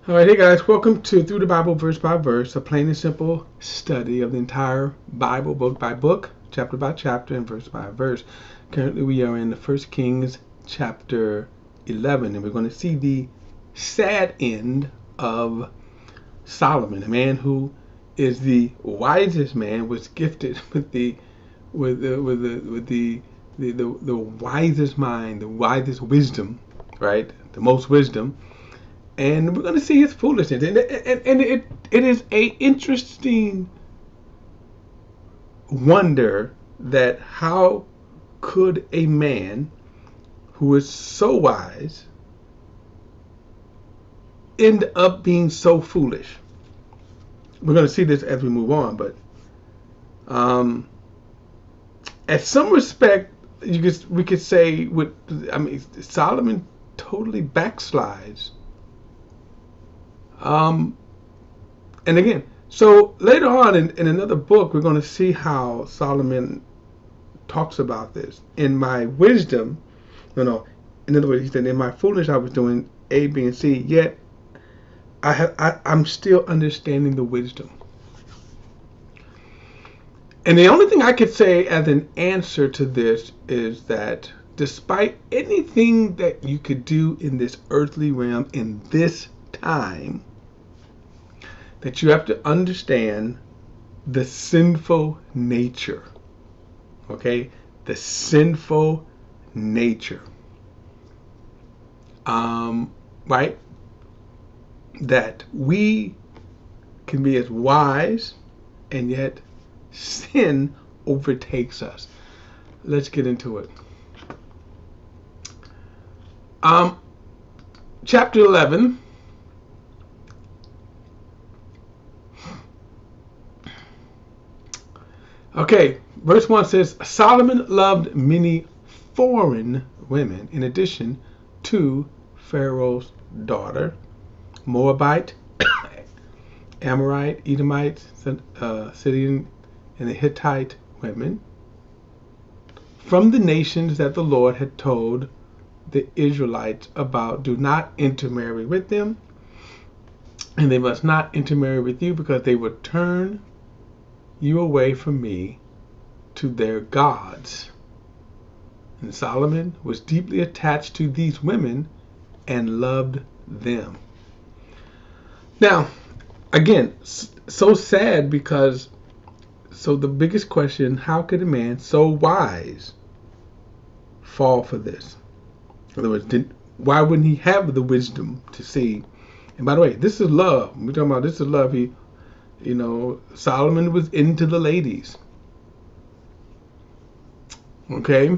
All right, hey guys, welcome to Through the Bible Verse by Verse, a plain and simple study of the entire Bible, book by book, chapter by chapter, and verse by verse. Currently, we are in the 1 Kings chapter 11, and we're going to see the sad end of Solomon, a man who is the wisest man, was gifted with the wisest mind, the wisest wisdom, right? The most wisdom. And we're going to see his foolishness, and it is a interesting wonder that how could a man who is so wise end up being so foolish. We're going to see this as we move on, but at some respect, we could say Solomon totally backslides. And again, so later on in another book, we're going to see how Solomon talks about this. In my wisdom, in other words, he said, in my foolish, I was doing A, B, and C, yet I'm still understanding the wisdom. And the only thing I could say as an answer to this is that despite anything that you could do in this earthly realm in this time, that you have to understand the sinful nature. Okay? The sinful nature. Right? That we can be as wise and yet sin overtakes us. Let's get into it. Chapter 11. Okay, verse 1 says, Solomon loved many foreign women in addition to Pharaoh's daughter, Moabite, Amorite, Edomite, Sidon, and the Hittite women, from the nations that the Lord had told the Israelites about. Do not intermarry with them, and they must not intermarry with you, because they will turn you away from me to their gods. And Solomon was deeply attached to these women and loved them. Now, again, so sad, because so the biggest question, how could a man so wise fall for this? In other words, why wouldn't he have the wisdom to see? And by the way, this is love. We're talking about this is love. Solomon was into the ladies. Okay?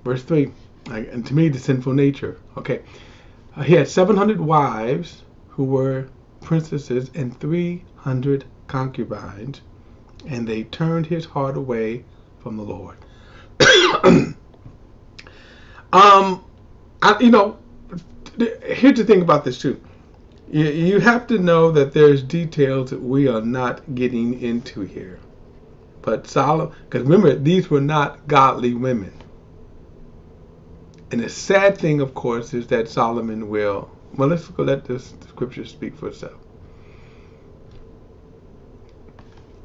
Verse 3. And to me, the sinful nature. Okay. He had 700 wives who were princesses and 300 concubines, and they turned his heart away from the Lord. Here's the thing about this too. You have to know that there's details that we are not getting into here. But Solomon, because remember, these were not godly women. And the sad thing, of course, is that Solomon will, let's go let the scripture speak for itself.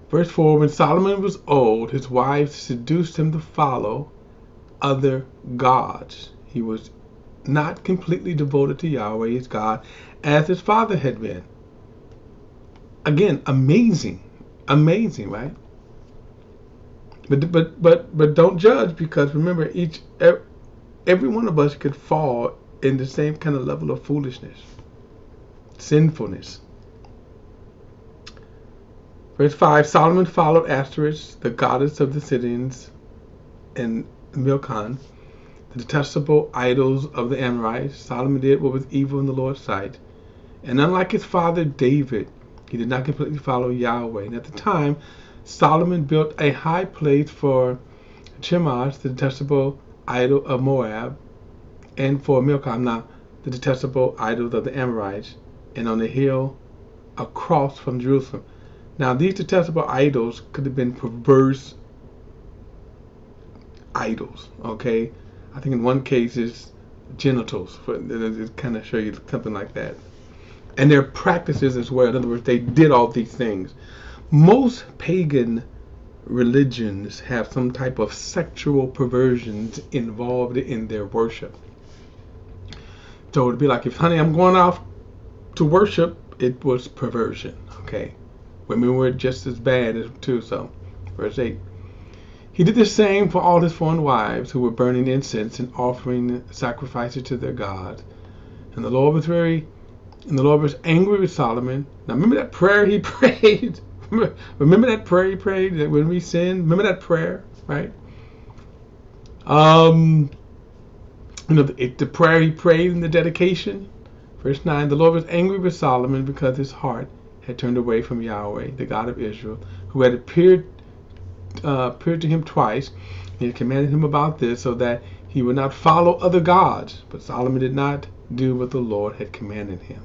Verse 4, when Solomon was old, his wives seduced him to follow other gods. He was not completely devoted to Yahweh, his God, as his father had been. Again, amazing, right? But don't judge, because remember, every one of us could fall in the same kind of level of foolishness, sinfulness. Verse 5, Solomon followed Ashtoreth, the goddess of the Sidonians, and Milcom, the detestable idols of the Amorites. Solomon did what was evil in the Lord's sight. And unlike his father David, he did not completely follow Yahweh. And at the time, Solomon built a high place for Chemosh, the detestable idol of Moab, and for Milcom, the detestable idols of the Amorites, and on the hill across from Jerusalem. Now, these detestable idols could have been perverse idols, okay? I think in one case it's genitals, to kind of show you something like that. and their practices as well. In other words, they did all these things. Most pagan religions have some type of sexual perversions involved in their worship. So it'd be like, if, honey, I'm going off to worship, it was perversion. Okay, women were just as bad as too. So, verse 8. He did the same for all his foreign wives who were burning incense and offering sacrifices to their gods. And the Lord was angry with Solomon. Now remember that prayer he prayed. Remember that prayer he prayed that when we sinned. Remember that prayer, right? The prayer he prayed in the dedication. Verse 9. The Lord was angry with Solomon because his heart had turned away from Yahweh, the God of Israel, who had appeared to him twice. He had commanded him about this so that he would not follow other gods. But Solomon did not do what the Lord had commanded him.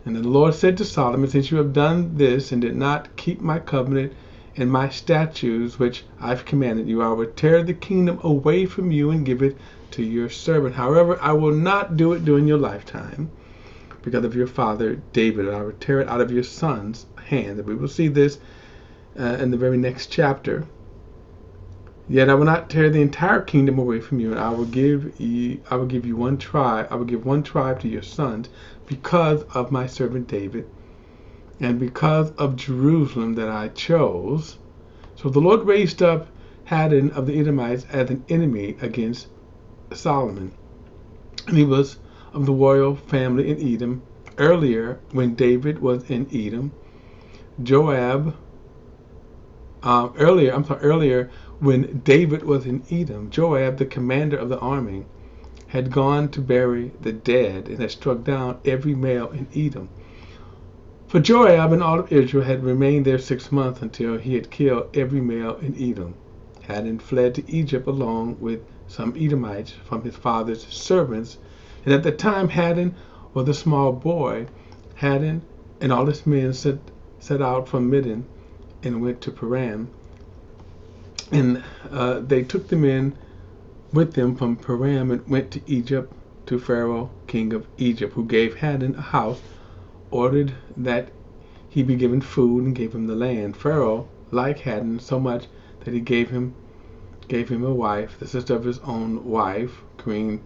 And the Lord said to Solomon, since you have done this and did not keep my covenant and my statutes which I've commanded you, I will tear the kingdom away from you and give it to your servant. However, I will not do it during your lifetime because of your father David. I will tear it out of your son's hand. And we will see this in the very next chapter. Yet I will not tear the entire kingdom away from you, and I will give you one tribe. I will give one tribe to your sons, because of my servant David, and because of Jerusalem that I chose. So the Lord raised up Hadon of the Edomites as an enemy against Solomon, and he was of the royal family in Edom. Earlier, when David was in Edom, Earlier, when David was in Edom, Joab, the commander of the army, had gone to bury the dead and had struck down every male in Edom. For Joab and all of Israel had remained there 6 months until he had killed every male in Edom. Hadon fled to Egypt along with some Edomites from his father's servants, and at the time Hadon was a small boy. Hadon and all his men set out from Midian and went to Paran. And they took the men with them from Paran and went to Egypt, to Pharaoh, king of Egypt, who gave Hadon a house, ordered that he be given food, and gave him the land. Pharaoh liked Hadon so much that he gave him a wife, the sister of his own wife, Queen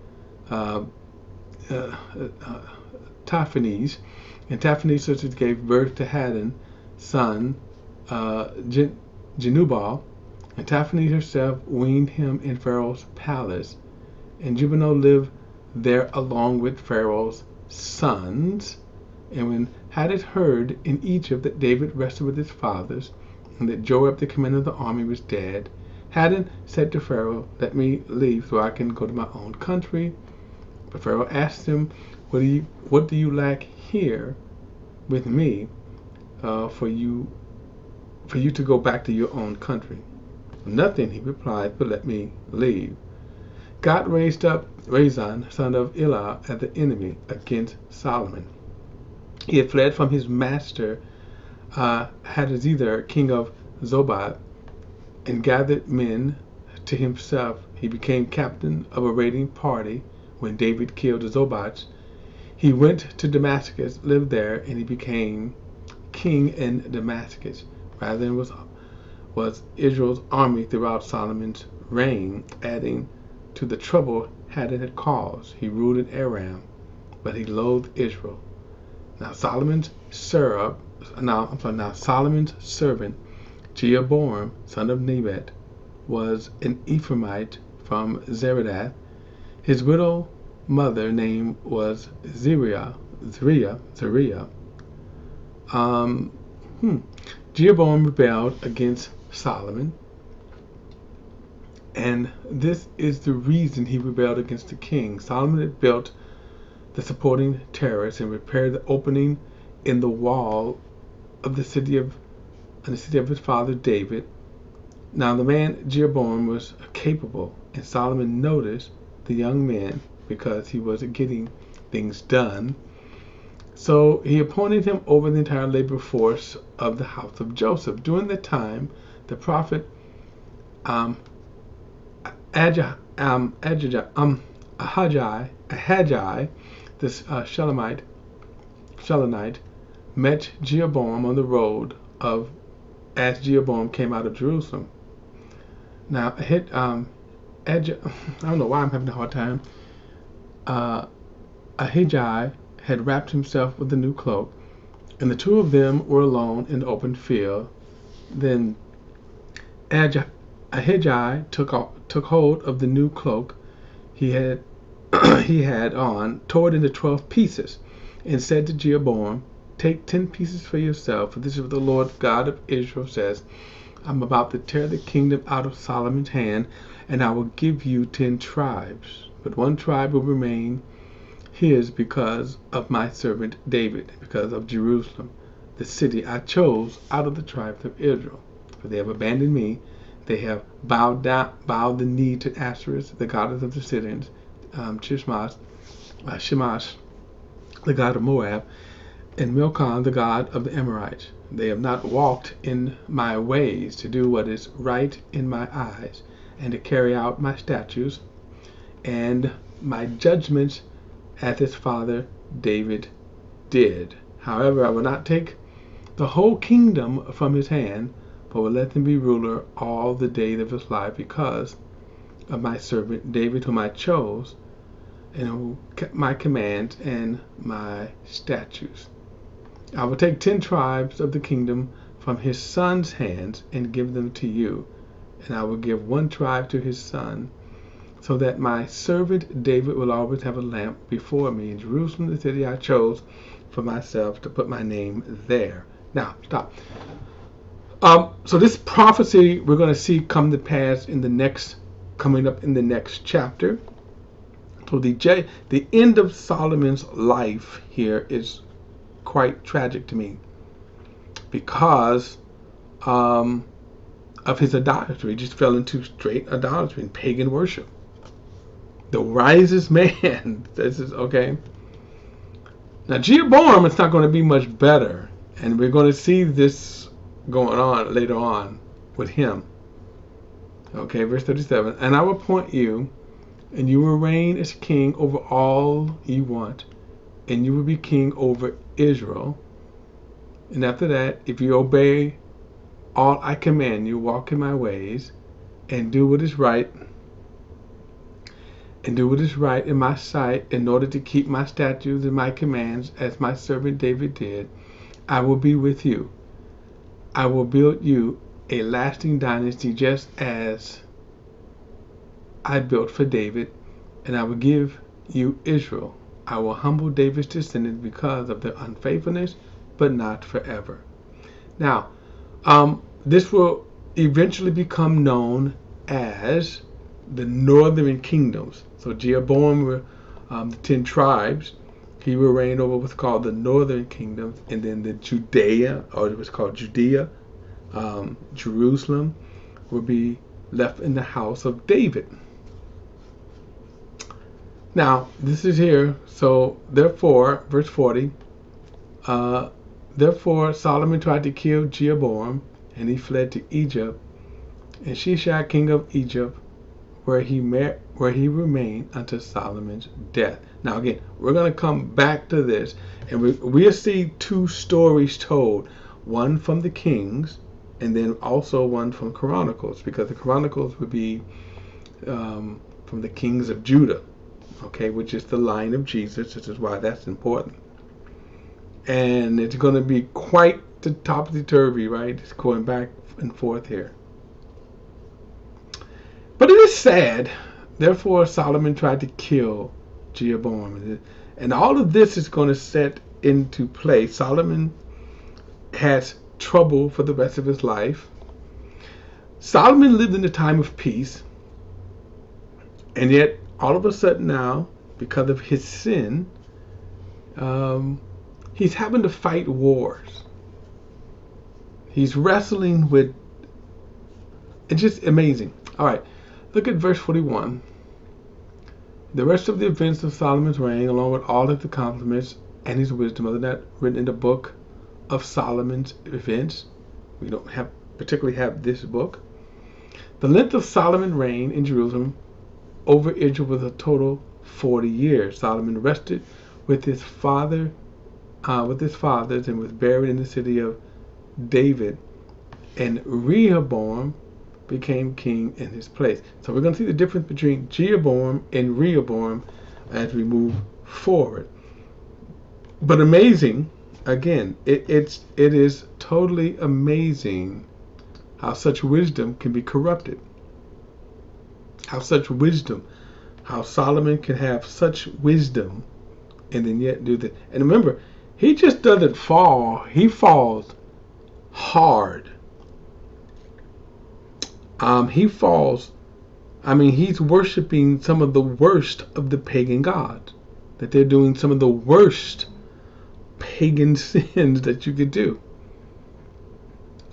Taphanes. And Taphanes' sister gave birth to Hadon's son, Jenubal, and Taphanes herself weaned him in Pharaoh's palace. And Juvenal lived there along with Pharaoh's sons. And when Hadad heard in Egypt that David rested with his fathers, and that Joab, the commander of the army, was dead, Hadad said to Pharaoh, let me leave so I can go to my own country. But Pharaoh asked him, what do you lack here with me for you to go back to your own country? Nothing, he replied, but let me leave. God raised up Rezon, son of Elah, as the enemy against Solomon. He had fled from his master Hadazezer, king of Zobah, and gathered men to himself. He became captain of a raiding party when David killed the Zobites. He went to Damascus, lived there, and he became king in Damascus, rather than was Israel's army throughout Solomon's reign, adding to the trouble Hadad had caused. He ruled in Aram, but he loathed Israel. Now Solomon's servant Jeroboam, son of Nebat, was an Ephraimite from Zeradah. His widow mother name was Zeria. Jeroboam rebelled against Solomon, and this is the reason he rebelled against the king. Solomon had built the supporting terrace and repaired the opening in the wall of the city of his father David. Now the man Jeroboam was capable, and Solomon noticed the young man because he was getting things done. So he appointed him over the entire labor force of the house of Joseph. During the time, the prophet Ahijah, the Shulamite, Shilonite, met Jeroboam on the road as Jeroboam came out of Jerusalem. Now, I don't know why I'm having a hard time. Ahijah had wrapped himself with a new cloak, and the two of them were alone in the open field. Then Ahijah took hold of the new cloak he had he had on, tore it into 12 pieces, and said to Jeroboam, "Take 10 pieces for yourself, for this is what the Lord God of Israel says. I'm about to tear the kingdom out of Solomon's hand, and I will give you 10 tribes. But one tribe will remain his because of my servant David, because of Jerusalem, the city I chose out of the tribes of Israel. For they have abandoned me. They have bowed the knee to Ashereth, the goddess of the Syrians, Shemash, the god of Moab, and Milcom, the god of the Amorites. They have not walked in my ways to do what is right in my eyes, and to carry out my statutes and my judgments as his father David did. However, I will not take the whole kingdom from his hand, but will let him be ruler all the days of his life because of my servant David, whom I chose, and who kept my commands and my statutes. I will take 10 tribes of the kingdom from his son's hands and give them to you, and I will give 1 tribe to his son, so that my servant David will always have a lamp before me in Jerusalem, the city I chose for myself to put my name there." Now, stop. So this prophecy we're going to see come to pass coming up in the next chapter. So the end of Solomon's life here is quite tragic to me because of his idolatry. He just fell into straight idolatry and pagan worship. The wisest man. This is okay. Now Jeroboam is not going to be much better, and we're going to see this going on later on with him. Okay, verse 37. "And I will appoint you, and you will reign as king over all you want, and you will be king over Israel. And after that, if you obey all I command you, walk in my ways, and do what is right, in my sight, in order to keep my statutes and my commands, as my servant David did, I will be with you. I will build you a lasting dynasty, just as I built for David, and I will give you Israel. I will humble David's descendants because of their unfaithfulness, but not forever." Now, this will eventually become known as the northern kingdoms. So Jeroboam, the 10 tribes, he will reign over what's called the northern kingdoms, and then the Judea, or what's called Judea, Jerusalem, will be left in the house of David. Now, this is here. So, therefore, verse 40, therefore Solomon tried to kill Jeroboam, and he fled to Egypt, and Shishak, king of Egypt, where he remained until Solomon's death. Now, again, we're going to come back to this, and we'll see 2 stories told, one from the Kings, and then also one from Chronicles, because the Chronicles would be from the kings of Judah, okay, which is the line of Jesus. This is why that's important. And it's going to be quite the topsy-turvy, right? It's going back and forth here. But it is sad. Therefore, Solomon tried to kill Jeroboam. And all of this is going to set into play. Solomon has trouble for the rest of his life. Solomon lived in a time of peace. And yet, all of a sudden now, because of his sin, he's having to fight wars. He's wrestling with... It's just amazing. All right. Look at verse 41. "The rest of the events of Solomon's reign, along with all his accomplishments and his wisdom, are not written in the book of Solomon's events." We don't particularly have this book. "The length of Solomon's reign in Jerusalem over Israel was a total 40 years. Solomon rested with his father with his fathers and was buried in the city of David. And Rehoboam became king in his place. So we're going to see the difference between Jeroboam and Rehoboam as we move forward. But amazing, again, it is totally amazing how such wisdom can be corrupted. How Solomon can have such wisdom and then yet do that. And remember, he just doesn't fall, he falls hard. He falls, he's worshiping some of the worst of the pagan gods. That they're doing some of the worst pagan sins that you could do.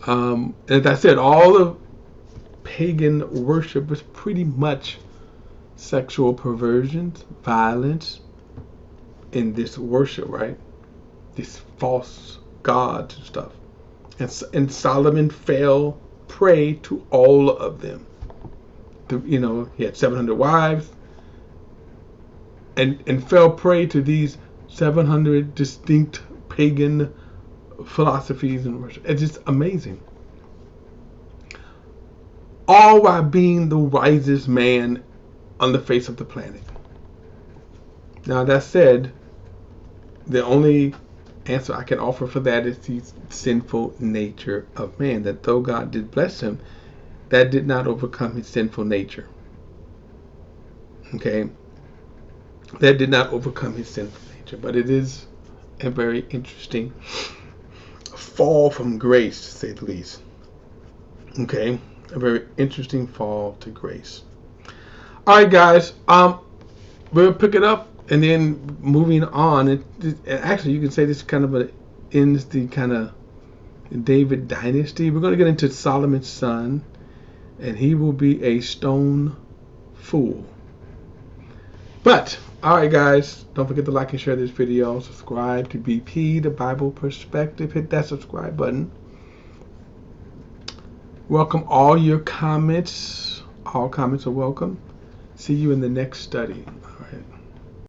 As I said, all of pagan worship was pretty much sexual perversions, violence in this worship, right? These false gods and stuff. And Solomon fell prey to all of them. He had 700 wives and fell prey to these 700 distinct pagan philosophies and worship. It's just amazing. All while being the wisest man on the face of the planet. Now that said, the only answer I can offer for that is the sinful nature of man. That though God did bless him, that did not overcome his sinful nature. Okay? That did not overcome his sinful nature. But it is a very interesting fall from grace, to say the least. Okay? A very interesting fall to grace. Alright guys, we'll pick it up and then moving on. Actually, you can say this kind of ends the kind of David dynasty. We're going to get into Solomon's son, and he will be a stone fool. But, alright guys, don't forget to like and share this video. Subscribe to BP, the Bible Perspective. Hit that subscribe button. Welcome all your comments. All comments are welcome. See you in the next study. All right.